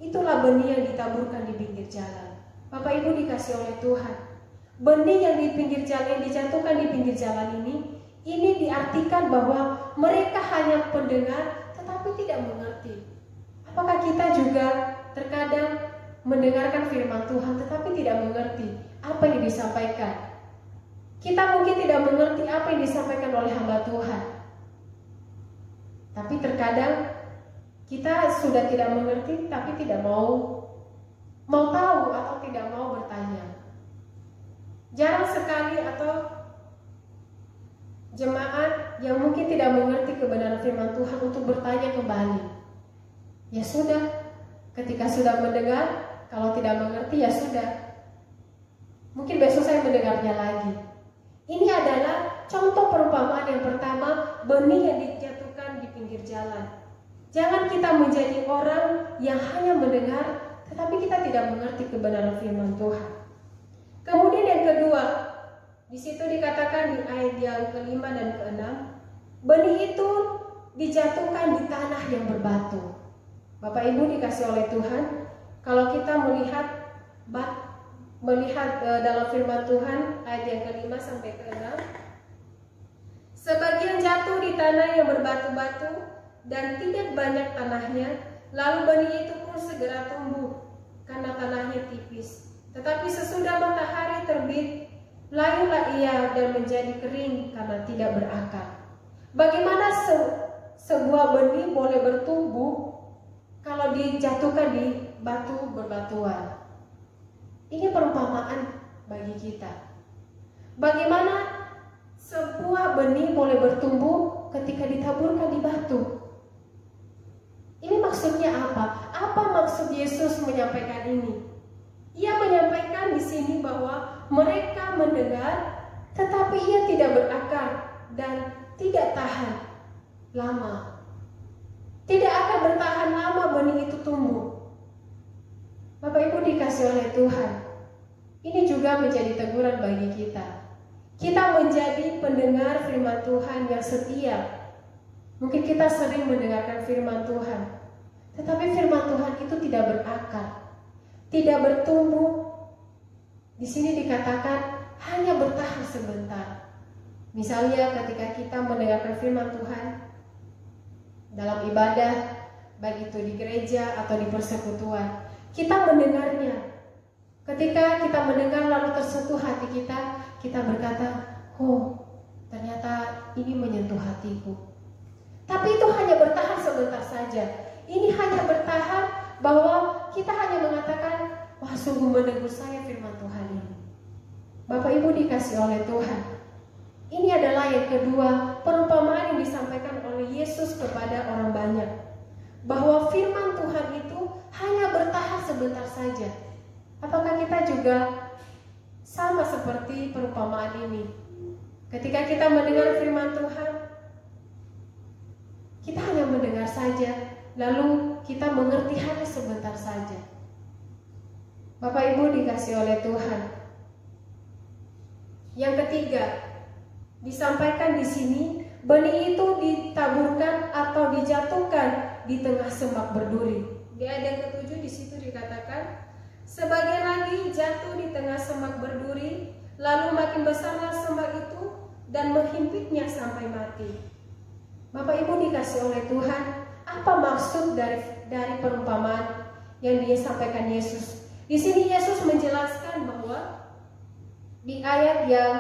Itulah benih yang ditaburkan di pinggir jalan. Bapak Ibu dikasih oleh Tuhan, benih yang di pinggir jalan, yang dijatuhkan di pinggir jalan ini diartikan bahwa mereka hanya pendengar tetapi tidak mengerti. Apakah kita juga terkadang mendengarkan firman Tuhan tetapi tidak mengerti apa yang disampaikan? Kita mungkin tidak mengerti apa yang disampaikan oleh hamba Tuhan, tapi terkadang kita sudah tidak mengerti tapi tidak mau tahu atau tidak mau bertanya. Jarang sekali atau jemaat yang mungkin tidak mengerti kebenaran firman Tuhan untuk bertanya kembali. Ya sudah, ketika sudah mendengar, kalau tidak mengerti ya sudah, mungkin besok saya mendengarnya lagi. Ini adalah contoh perumpamaan yang pertama, benih yang dijatuhkan di pinggir jalan. Jangan kita menjadi orang yang hanya mendengar tetapi kita tidak mengerti kebenaran firman Tuhan. Kemudian yang kedua, di situ dikatakan di ayat yang ke-5 dan ke-6, benih itu dijatuhkan di tanah yang berbatu. Bapak Ibu dikasih oleh Tuhan, kalau kita melihat dalam firman Tuhan ayat yang ke-5 sampai ke-6, sebagian jatuh di tanah yang berbatu-batu dan tidak banyak tanahnya, lalu benih itu pun segera tumbuh karena tanahnya tipis. Tetapi sesudah matahari terbit, layulah ia dan menjadi kering karena tidak berakar. Bagaimana sebuah benih boleh bertumbuh kalau dijatuhkan di batu berbatuan? Ini perumpamaan bagi kita. Bagaimana sebuah benih boleh bertumbuh ketika ditaburkan di batu? Ini maksudnya apa? Apa maksud Yesus menyampaikan ini? Ia menyampaikan di sini bahwa mereka mendengar, tetapi ia tidak berakar dan tidak tahan lama. Tidak akan bertahan lama benih itu tumbuh. Bapak Ibu dikasih oleh Tuhan, ini juga menjadi teguran bagi kita. Kita menjadi pendengar firman Tuhan yang setia. Mungkin kita sering mendengarkan firman Tuhan, tetapi firman Tuhan itu tidak berakar, tidak bertumbuh. Di sini dikatakan hanya bertahan sebentar. Misalnya ketika kita mendengarkan firman Tuhan dalam ibadah, baik itu di gereja atau di persekutuan, kita mendengarnya. Ketika kita mendengar lalu tersentuh hati kita, kita berkata, oh ternyata ini menyentuh hatiku. Tapi itu hanya bertahan sebentar saja. Ini hanya bertahan bahwa kita hanya mengatakan, wah sungguh menegur saya firman Tuhan ini. Bapak Ibu dikasih oleh Tuhan, ini adalah yang kedua, perumpamaan yang disampaikan oleh Yesus kepada orang banyak, bahwa firman Tuhan itu hanya bertahan sebentar saja. Apakah kita juga sama seperti perumpamaan ini? Ketika kita mendengar firman Tuhan, kita hanya mendengar saja, lalu kita mengerti hanya sebentar saja. Bapak Ibu dikasih oleh Tuhan. Yang ketiga, disampaikan di sini, benih itu ditaburkan atau dijatuhkan di tengah semak berduri. Di ayat yang ke-7 di situ dikatakan, sebagian lagi jatuh di tengah semak berduri, lalu makin besarlah semak itu dan menghimpitnya sampai mati. Bapak Ibu dikasih oleh Tuhan, apa maksud dari perumpamaan yang disampaikan Yesus? Di sini Yesus menjelaskan bahwa di ayat yang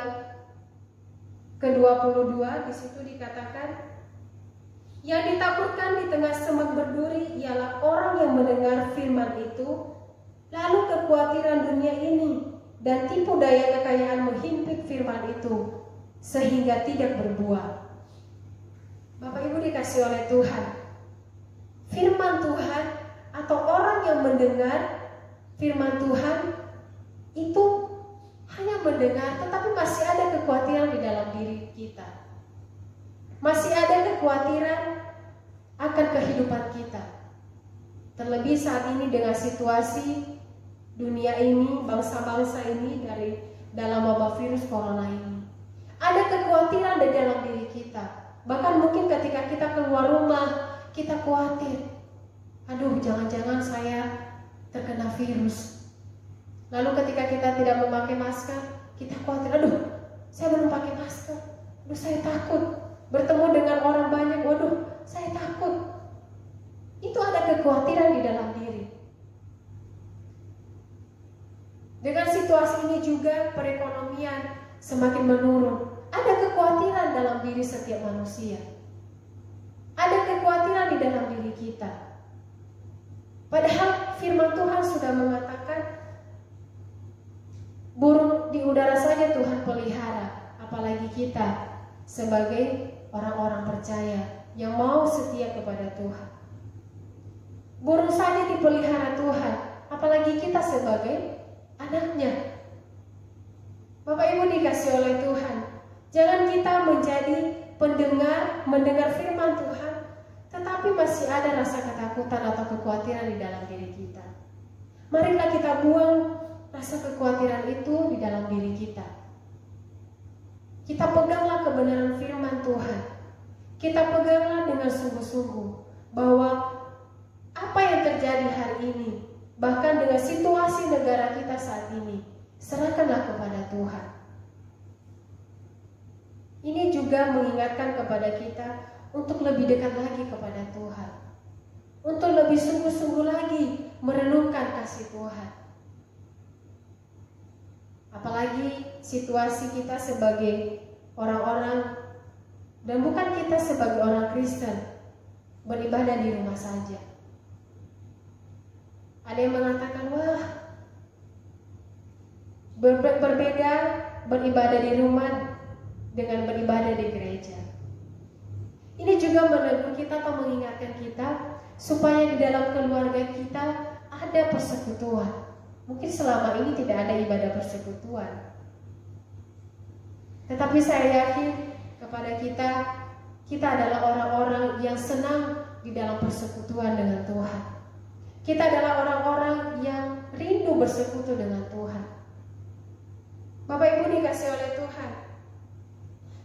ke-22 di situ dikatakan, yang ditaburkan di tengah semak berduri ialah orang yang mendengar firman itu, lalu kekhawatiran dunia ini dan tipu daya kekayaan menghimpit firman itu sehingga tidak berbuah. Bapak Ibu dikasih oleh Tuhan, firman Tuhan atau orang yang mendengar firman Tuhan itu hanya mendengar, tetapi masih ada kekhawatiran di dalam diri kita. Masih ada kekhawatiran akan kehidupan kita. Terlebih saat ini dengan situasi dunia ini, bangsa-bangsa ini dalam wabah virus corona ini. Ada kekhawatiran di dalam diri kita. Bahkan mungkin ketika kita keluar rumah, kita khawatir. Aduh, jangan-jangan saya terkena virus. Lalu ketika kita tidak memakai masker, kita khawatir. Aduh, saya belum pakai masker. Aduh, saya takut. Bertemu dengan orang banyak, waduh, saya takut. Itu ada kekhawatiran di dalam diri. Dengan situasi ini juga perekonomian semakin menurun. Ada kekhawatiran dalam diri setiap manusia. Ada kekhawatiran di dalam diri kita. Padahal firman Tuhan sudah mengatakan, burung di udara saja Tuhan pelihara, apalagi kita sebagai orang-orang percaya yang mau setia kepada Tuhan. Burung saja dipelihara Tuhan, apalagi kita sebagai anaknya. Bapak Ibu dikasih oleh Tuhan, jangan kita menjadi mendengar firman Tuhan, tetapi masih ada rasa ketakutan atau kekhawatiran di dalam diri kita. Marilah kita buang rasa kekhawatiran itu di dalam diri kita. Kita peganglah kebenaran firman Tuhan. Kita peganglah dengan sungguh-sungguh bahwa apa yang terjadi hari ini, bahkan dengan situasi negara kita saat ini, serahkanlah kepada Tuhan. Ini juga mengingatkan kepada kita untuk lebih dekat lagi kepada Tuhan, untuk lebih sungguh-sungguh lagi merenungkan kasih Tuhan. Apalagi situasi kita sebagai orang-orang, dan bukan kita sebagai orang Kristen, beribadah di rumah saja. Ada yang mengatakan, wah, berbeda beribadah di rumah dengan beribadah di gereja. Ini juga menegur kita atau mengingatkan kita supaya di dalam keluarga kita ada persekutuan. Mungkin selama ini tidak ada ibadah persekutuan, tetapi saya yakin kepada kita adalah orang-orang yang senang di dalam persekutuan dengan Tuhan. Kita adalah orang-orang yang rindu bersekutu dengan Tuhan. Bapak Ibu dikasih oleh Tuhan,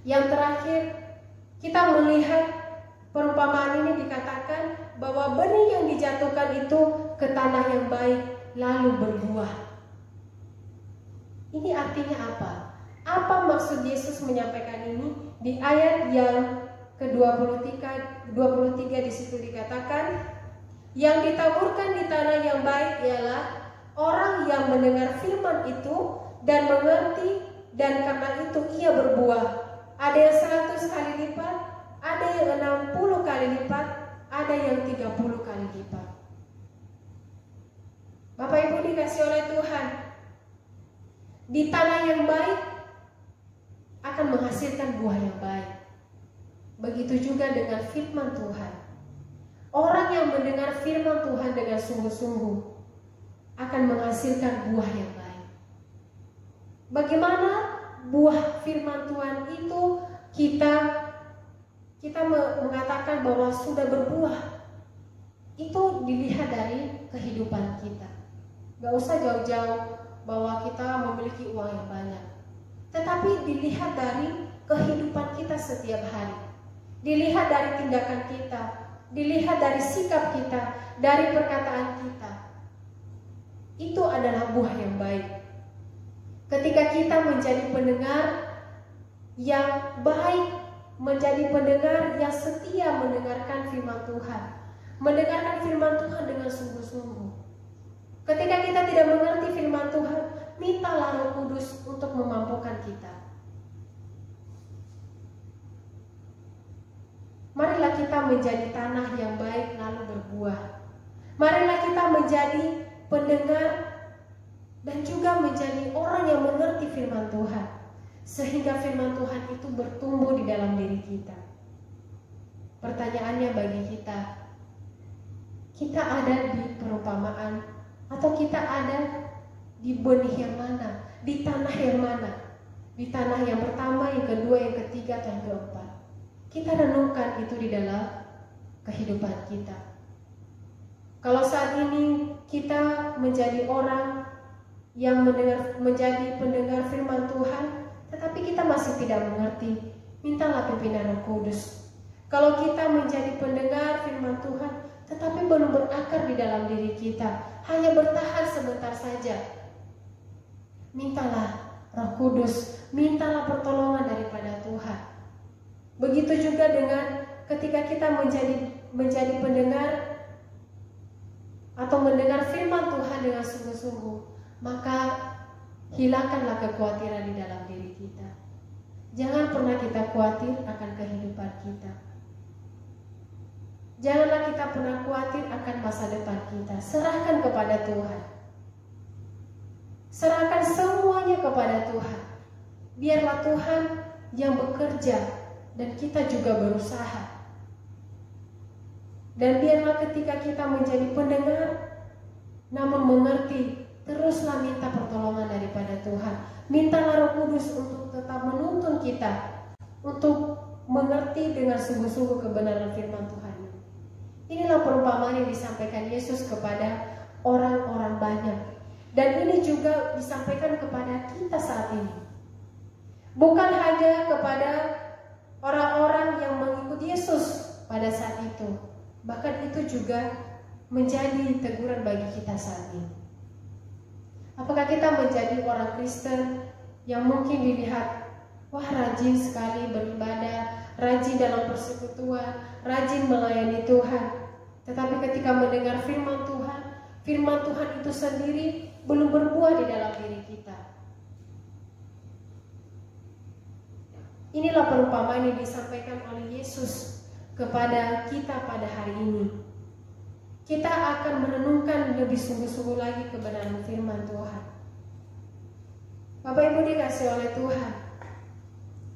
yang terakhir kita melihat perumpamaan ini dikatakan bahwa benih yang dijatuhkan itu ke tanah yang baik lalu berbuah. Ini artinya apa? Apa maksud Yesus menyampaikan ini? Di ayat yang ke-23 di situ dikatakan, yang ditaburkan di tanah yang baik ialah orang yang mendengar firman itu dan mengerti, dan karena itu ia berbuah. Ada yang 100 kali lipat, ada yang 60 kali lipat, ada yang 30 kali lipat. Bapak Ibu dikasih oleh Tuhan, di tanah yang baik akan menghasilkan buah yang baik. Begitu juga dengan firman Tuhan. Orang yang mendengar firman Tuhan dengan sungguh-sungguh akan menghasilkan buah yang baik. Bagaimana buah firman Tuhan itu kita mengatakan bahwa sudah berbuah? Itu dilihat dari kehidupan kita. Gak usah jauh-jauh bahwa kita memiliki uang yang banyak, tetapi dilihat dari kehidupan kita setiap hari. Dilihat dari tindakan kita. dilihat dari sikap kita, dari perkataan kita. Itu adalah buah yang baik. Ketika kita menjadi pendengar yang baik, menjadi pendengar yang setia mendengarkan firman Tuhan, mendengarkan firman Tuhan dengan sungguh-sungguh. Ketika kita tidak mengerti firman Tuhan, mintalah Roh Kudus untuk memampukan kita. Marilah kita menjadi tanah yang baik lalu berbuah. Marilah kita menjadi pendengar dan juga menjadi orang yang mengerti firman Tuhan, sehingga firman Tuhan itu bertumbuh di dalam diri kita. Pertanyaannya bagi kita ada di perumpamaan atau kita ada di benih yang mana, di tanah yang mana, di tanah yang pertama, yang kedua, yang ketiga, atau yang keempat? Kita renungkan itu di dalam kehidupan kita. Kalau saat ini kita menjadi orang yang menjadi pendengar firman Tuhan, tetapi kita masih tidak mengerti, mintalah pimpinan Roh Kudus. Kalau kita menjadi pendengar firman Tuhan, tetapi belum berakar di dalam diri kita, hanya bertahan sebentar saja, mintalah Roh Kudus, mintalah pertolongan daripada Tuhan. Begitu juga dengan ketika kita menjadi pendengar atau mendengar firman Tuhan dengan sungguh-sungguh, maka hilangkanlah kekhawatiran di dalam diri kita. Jangan pernah kita khawatir akan kehidupan kita. Janganlah kita pernah khawatir akan masa depan kita. Serahkan kepada Tuhan. Serahkan semuanya kepada Tuhan. Biarlah Tuhan yang bekerja dan kita juga berusaha. Dan biarlah ketika kita menjadi pendengar namun mengerti, teruslah minta pertolongan daripada Tuhan. Mintalah Roh Kudus untuk tetap menuntun kita untuk mengerti dengan sungguh-sungguh kebenaran firman Tuhan. Inilah perumpamaan yang disampaikan Yesus kepada orang-orang banyak. Dan ini juga disampaikan kepada kita saat ini. Bukan hanya kepada orang-orang yang mengikuti Yesus pada saat itu, bahkan itu juga menjadi teguran bagi kita saat ini. Apakah kita menjadi orang Kristen yang mungkin dilihat, wah rajin sekali beribadah, rajin dalam persekutuan, rajin melayani Tuhan, tetapi ketika mendengar firman Tuhan itu sendiri belum berbuah di dalam diri kita. Inilah perumpamaan yang disampaikan oleh Yesus kepada kita pada hari ini. Kita akan merenungkan lebih sungguh-sungguh lagi kebenaran firman Tuhan. Bapak Ibu dikasihi oleh Tuhan,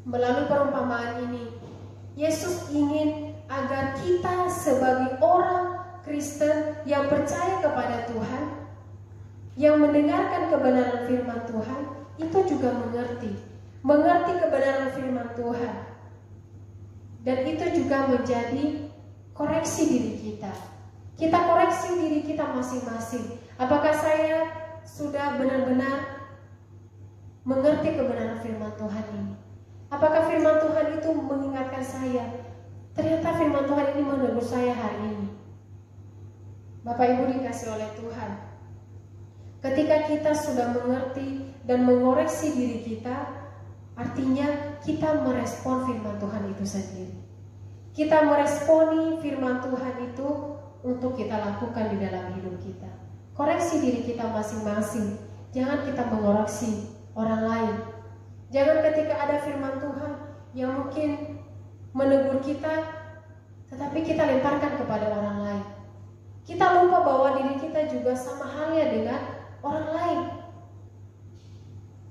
melalui perumpamaan ini, Yesus ingin agar kita sebagai orang Kristen yang percaya kepada Tuhan, yang mendengarkan kebenaran firman Tuhan, itu juga mengerti kebenaran firman Tuhan. Dan itu juga menjadi koreksi diri kita. Kita koreksi diri kita masing-masing. Apakah saya sudah benar-benar mengerti kebenaran firman Tuhan ini? Apakah firman Tuhan itu mengingatkan saya, ternyata firman Tuhan ini menegur saya hari ini? Bapak Ibu dikasihi oleh Tuhan, ketika kita sudah mengerti dan mengoreksi diri kita, artinya kita merespon firman Tuhan itu sendiri. Kita meresponi firman Tuhan itu untuk kita lakukan di dalam hidup kita. Koreksi diri kita masing-masing. Jangan kita mengoreksi orang lain. Jangan ketika ada firman Tuhan yang mungkin menegur kita, tetapi kita lemparkan kepada orang lain. Kita lupa bahwa diri kita juga sama halnya dengan orang lain.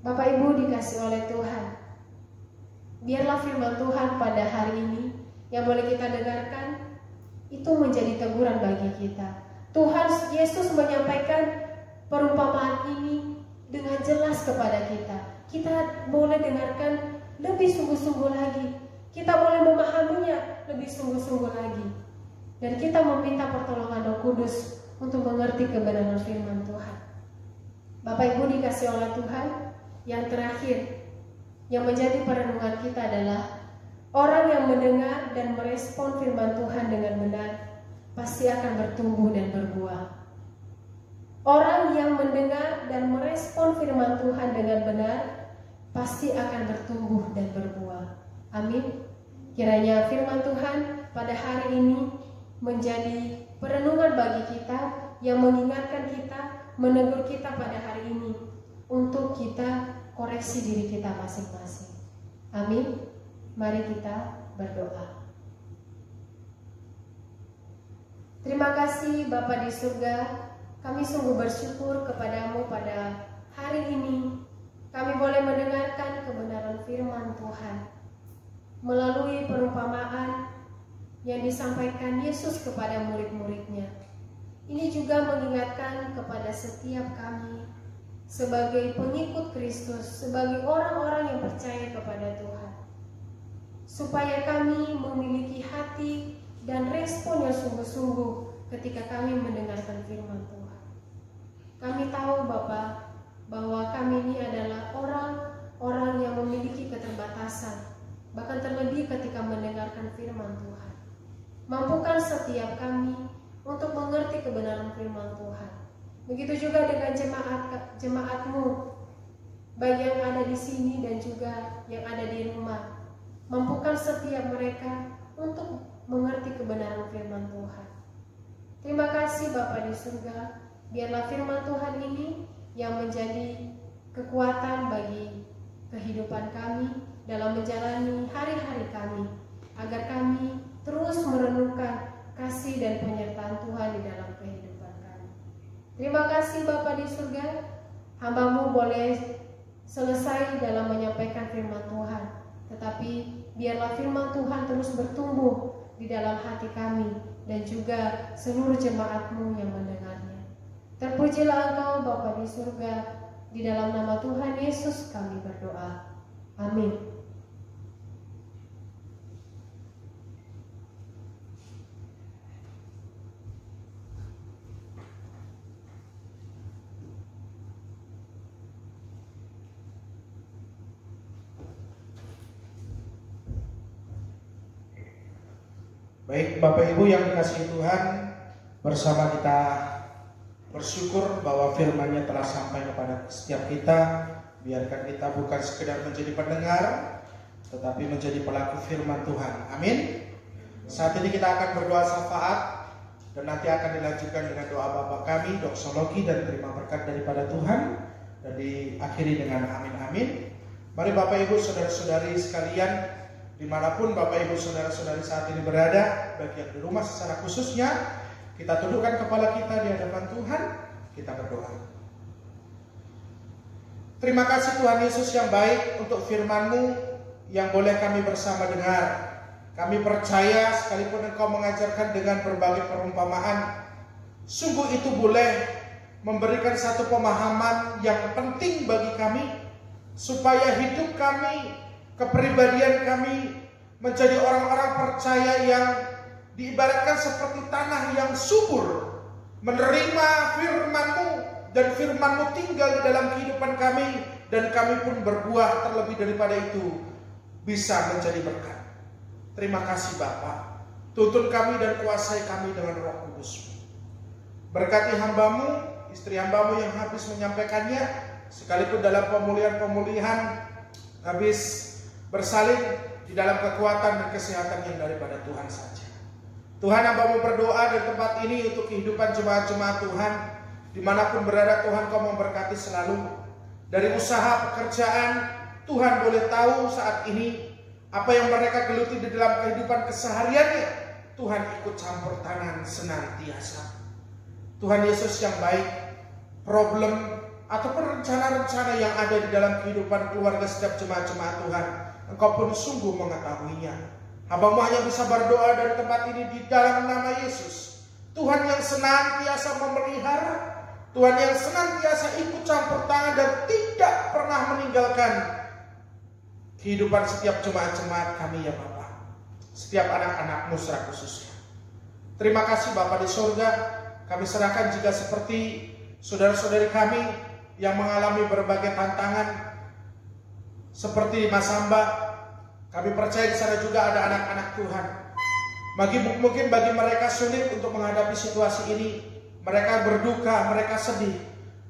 Bapak Ibu dikasihi oleh Tuhan, biarlah firman Tuhan pada hari ini yang boleh kita dengarkan itu menjadi teguran bagi kita. Tuhan Yesus menyampaikan perumpamaan ini dengan jelas kepada kita. Kita boleh dengarkan lebih sungguh-sungguh lagi. Kita boleh memahaminya lebih sungguh-sungguh lagi. Dan kita meminta pertolongan Roh Kudus untuk mengerti kebenaran firman Tuhan. Bapak Ibu dikasihi oleh Tuhan, yang terakhir yang menjadi perenungan kita adalah orang yang mendengar dan merespon firman Tuhan dengan benar pasti akan bertumbuh dan berbuah. Orang yang mendengar dan merespon firman Tuhan dengan benar pasti akan bertumbuh dan berbuah. Amin. Kiranya firman Tuhan pada hari ini menjadi perenungan bagi kita yang mengingatkan kita, menegur kita pada hari ini untuk kita koreksi diri kita masing-masing. Amin. Mari kita berdoa. Terima kasih Bapa di surga, kami sungguh bersyukur kepadamu pada hari ini. Kami boleh mendengarkan kebenaran firman Tuhan melalui perumpamaan yang disampaikan Yesus kepada murid-muridnya. Ini juga mengingatkan kepada setiap kami sebagai pengikut Kristus, sebagai orang-orang yang percaya kepada Tuhan, supaya kami memiliki hati dan respon yang sungguh-sungguh ketika kami mendengarkan firman Tuhan. Kami tahu Bapa bahwa kami ini adalah orang-orang yang memiliki keterbatasan, bahkan terlebih ketika mendengarkan firman Tuhan. Mampukan setiap kami untuk mengerti kebenaran firman Tuhan. Begitu juga dengan jemaat-Mu, baik yang ada di sini dan juga yang ada di rumah. Mampukan setiap mereka untuk mengerti kebenaran firman Tuhan. Terima kasih Bapa di surga, biarlah firman Tuhan ini yang menjadi kekuatan bagi kehidupan kami dalam menjalani hari-hari kami, agar kami terus merenungkan kasih dan penyertaan Tuhan di dalam kehidupan kami. Terima kasih Bapa di surga, hamba-Mu boleh selesai dalam menyampaikan firman Tuhan, tetapi biarlah firman Tuhan terus bertumbuh di dalam hati kami dan juga seluruh jemaat-Mu yang mendengarnya. Terpujilah Engkau Bapa di surga, di dalam nama Tuhan Yesus kami berdoa. Amin. Baik Bapak Ibu yang dikasihi Tuhan, bersama kita bersyukur bahwa firman-Nya telah sampai kepada setiap kita. Biarkan kita bukan sekedar menjadi pendengar, tetapi menjadi pelaku firman Tuhan. Amin. Saat ini kita akan berdoa syafaat, dan nanti akan dilanjutkan dengan doa Bapa kami, doksologi dan terima berkat daripada Tuhan, dan diakhiri dengan amin amin. Mari Bapak Ibu saudara-saudari sekalian, dimanapun Bapak Ibu saudara-saudari saat ini berada, baik yang di rumah secara khususnya, kita tundukkan kepala kita di hadapan Tuhan, kita berdoa. Terima kasih Tuhan Yesus yang baik untuk firman-Mu yang boleh kami bersama dengar. Kami percaya sekalipun Engkau mengajarkan dengan berbagai perumpamaan, sungguh itu boleh memberikan satu pemahaman yang penting bagi kami, supaya hidup kami, kepribadian kami menjadi orang-orang percaya yang diibaratkan seperti tanah yang subur, menerima firman-Mu, dan firman-Mu tinggal di dalam kehidupan kami, dan kami pun berbuah terlebih daripada itu, bisa menjadi berkat. Terima kasih Bapa, tuntun kami dan kuasai kami dengan Roh Kudus-Mu. Berkati hamba-Mu, istri hamba-Mu yang habis menyampaikannya, sekalipun dalam pemulihan habis bersalin di dalam kekuatan dan kesehatan yang daripada Tuhan saja. Tuhan, hamba-Mu berdoa di tempat ini untuk kehidupan jemaat-jemaat Tuhan, dimanapun berada Tuhan Kau memberkati selalu. Dari usaha pekerjaan, Tuhan boleh tahu saat ini apa yang mereka geluti di dalam kehidupan kesehariannya, Tuhan ikut campur tangan senantiasa. Tuhan Yesus yang baik, problem ataupun rencana-rencana yang ada di dalam kehidupan keluarga setiap jemaat-jemaat Tuhan, Engkau pun sungguh mengetahuinya. Hamba-Mu hanya bisa berdoa dari tempat ini di dalam nama Yesus. Tuhan yang senantiasa memelihara, Tuhan yang senantiasa ikut campur tangan dan tidak pernah meninggalkan kehidupan setiap jemaat-jemaat kami ya Bapa, setiap anak-anak-Mu secara khususnya. Terima kasih Bapa di surga, kami serahkan jika seperti saudara-saudari kami yang mengalami berbagai tantangan seperti Mas Hamba, kami percaya di sana juga ada anak-anak Tuhan Mungkin bagi mereka sulit untuk menghadapi situasi ini. Mereka berduka, mereka sedih.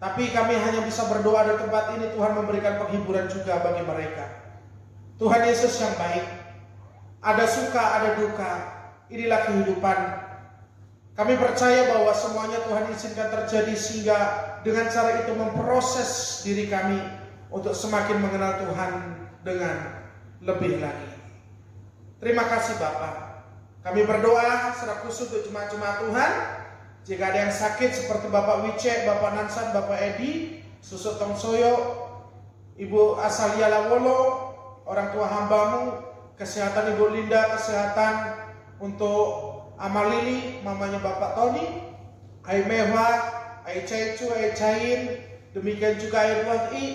Tapi kami hanya bisa berdoa di tempat ini, Tuhan memberikan penghiburan juga bagi mereka. Tuhan Yesus yang baik, ada suka, ada duka. Inilah kehidupan. Kami percaya bahwa semuanya Tuhan izinkan terjadi, sehingga dengan cara itu memproses diri kami untuk semakin mengenal Tuhan dengan lebih lagi. Terima kasih Bapak. Kami berdoa secara khusus untuk jemaat-jemaat Tuhan. Jika ada yang sakit seperti Bapak Wice, Bapak Nansan, Bapak Edi, Susuk Tongsoyo, Ibu Asalia Lawolo, orang tua hambamu, kesehatan Ibu Linda, kesehatan untuk Amalili, mamanya Bapak Tony, Ai Mewa, Ai Caicu, Ai Cain, demikian juga Ai Wati,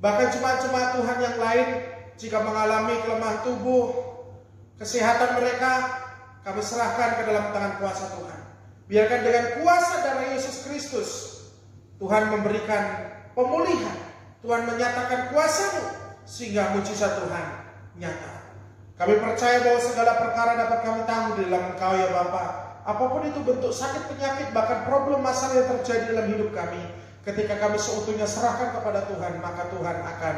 bahkan jemaat-jemaat Tuhan yang lain, jika mengalami kelemahan tubuh, kesehatan mereka, kami serahkan ke dalam tangan kuasa Tuhan. Biarkan dengan kuasa darah Yesus Kristus, Tuhan memberikan pemulihan, Tuhan menyatakan kuasa-Mu, sehingga mujizat Tuhan nyata. Kami percaya bahwa segala perkara dapat kami tanggung di dalam Engkau ya Bapa. Apapun itu bentuk sakit, penyakit, bahkan problem masalah yang terjadi dalam hidup kami, ketika kami seutuhnya serahkan kepada Tuhan, maka Tuhan akan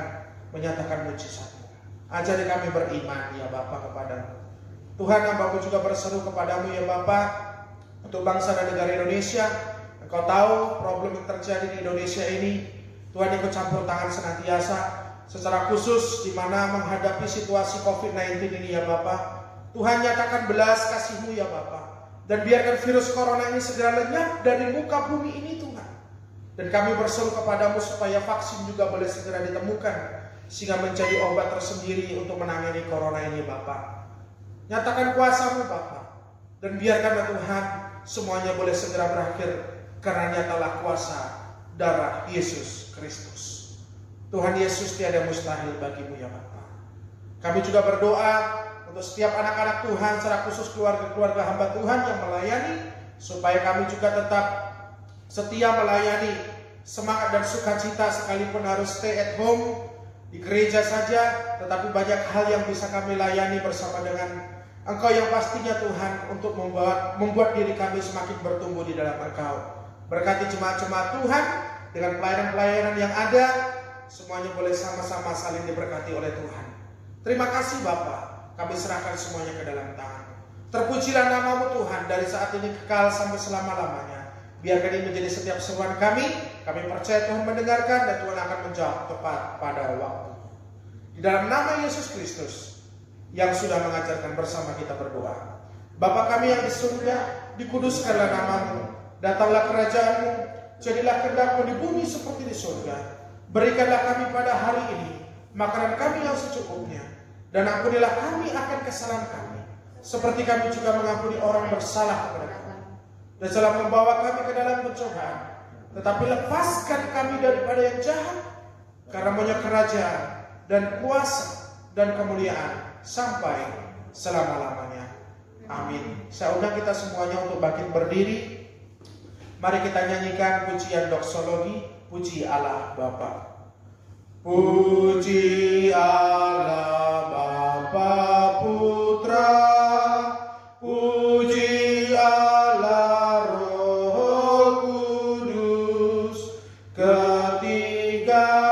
menyatakan mujizat-Mu. Ajari kami beriman ya Bapa kepadamu. Tuhan, hambaku juga berseru kepadamu ya Bapa, untuk bangsa dan negara Indonesia. Engkau tahu problem yang terjadi di Indonesia ini. Tuhan ikut campur tangan senantiasa, secara khusus di mana menghadapi situasi COVID-19 ini ya Bapa. Tuhan nyatakan belas kasih-Mu ya Bapa, dan biarkan virus corona ini segera lenyap dari muka bumi ini Tuhan. Dan kami berseru kepadamu supaya vaksin juga boleh segera ditemukan, sehingga menjadi obat tersendiri untuk menangani corona ini Bapa. Nyatakan kuasa-Mu Bapa, dan biarkanlah Tuhan semuanya boleh segera berakhir, karena nyatalah kuasa darah Yesus Kristus. Tuhan Yesus, tiada mustahil bagi-Mu ya Bapa. Kami juga berdoa untuk setiap anak-anak Tuhan, secara khusus keluarga-keluarga hamba Tuhan yang melayani, supaya kami juga tetap setia melayani, semangat dan sukacita, sekalipun harus stay at home di gereja saja, tetapi banyak hal yang bisa kami layani bersama dengan Engkau yang pastinya Tuhan, untuk membuat diri kami semakin bertumbuh di dalam Engkau. Berkati jemaat-jemaat Tuhan dengan pelayanan-pelayanan yang ada, semuanya boleh sama-sama saling diberkati oleh Tuhan. Terima kasih Bapa, kami serahkan semuanya ke dalam tangan. Terpujilah nama-Mu Tuhan dari saat ini kekal sampai selama-lamanya. Biarkan ini menjadi setiap seruan kami percaya Tuhan mendengarkan, dan Tuhan akan menjawab tepat pada waktu. Di dalam nama Yesus Kristus yang sudah mengajarkan bersama kita berdoa. Bapa kami yang di surga, dikuduskanlah nama-Mu, datanglah kerajaan-Mu, jadilah kehendak-Mu di bumi seperti di surga. Berikanlah kami pada hari ini makanan kami yang secukupnya, dan ampunilah kami akan kesalahan kami, seperti kami juga mengampuni orang bersalah kepada kami. Dan janganlah membawa kami ke dalam pencobaan, tetapi lepaskan kami daripada yang jahat, karena Mu kerajaan dan kuasa dan kemuliaan sampai selama-lamanya. Amin. Saya undang kita semuanya untuk bangkit berdiri. Mari kita nyanyikan pujian doksologi, puji Allah Bapa. Puji Allah Bapa Putra, puji Allah Roh Kudus, ketiganya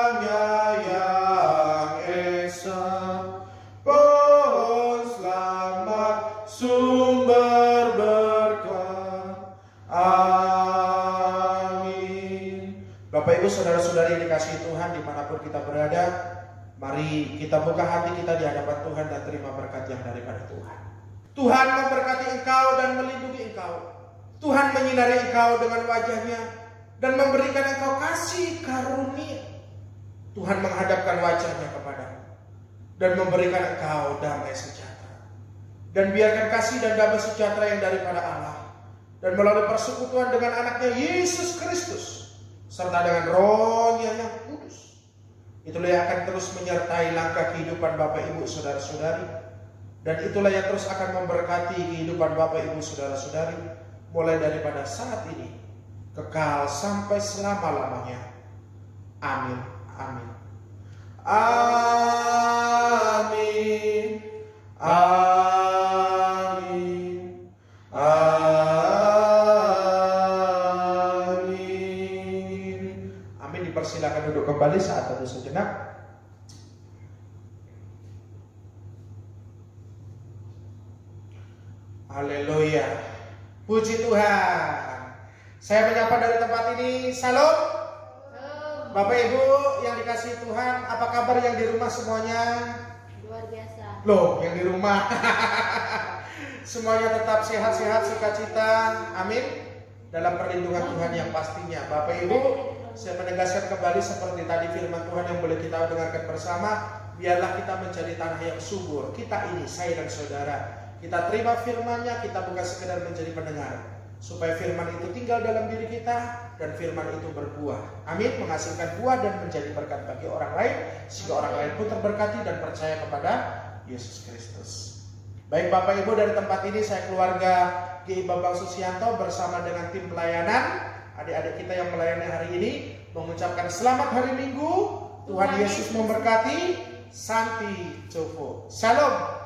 yang esa. Pohon selamat, sumber berkah. Amin. Bapak Ibu saudara-saudari yang dikasihi Tuhan dimanapun kita berada, mari kita buka hati kita di hadapan Tuhan dan terima berkat yang daripada Tuhan. Tuhan memberkati engkau dan melindungi engkau. Tuhan menyinari engkau dengan wajah-Nya dan memberikan engkau kasih karunia. Tuhan menghadapkan wajah-Nya kepadamu dan memberikan engkau damai sejahtera. Dan biarkan kasih dan damai sejahtera yang daripada Allah, dan melalui persekutuan dengan anaknya Yesus Kristus, serta dengan Roh-Nya yang kudus, itulah yang akan terus menyertai langkah kehidupan Bapak Ibu saudara-saudari. Dan itulah yang terus akan memberkati kehidupan Bapak Ibu saudara-saudari, mulai daripada saat ini, kekal sampai selama-lamanya. Amin. Amin. Amin. Amin. Haleluya. Puji Tuhan. Saya menyapa dari tempat ini. Salam. Bapak Ibu yang dikasihi Tuhan, apa kabar yang di rumah semuanya? Luar biasa. Loh, yang di rumah. Semuanya tetap sehat-sehat, sukacita. Amin. Dalam perlindungan Tuhan yang pastinya. Bapak Ibu, saya menegaskan kembali seperti tadi firman Tuhan yang boleh kita dengarkan bersama. Biarlah kita menjadi tanah yang subur. Kita ini, saya dan saudara, kita terima firman-Nya, kita bukan sekedar menjadi pendengar, supaya firman itu tinggal dalam diri kita dan firman itu berbuah. Amin, menghasilkan buah dan menjadi berkat bagi orang lain, sehingga orang lain pun terberkati dan percaya kepada Yesus Kristus. Baik Bapak Ibu, dari tempat ini saya keluarga GI Bambang Susianto bersama dengan tim pelayanan, adik-adik kita yang melayani hari ini, mengucapkan selamat hari Minggu. Tuhan Yesus memberkati. Santi Joko. Shalom.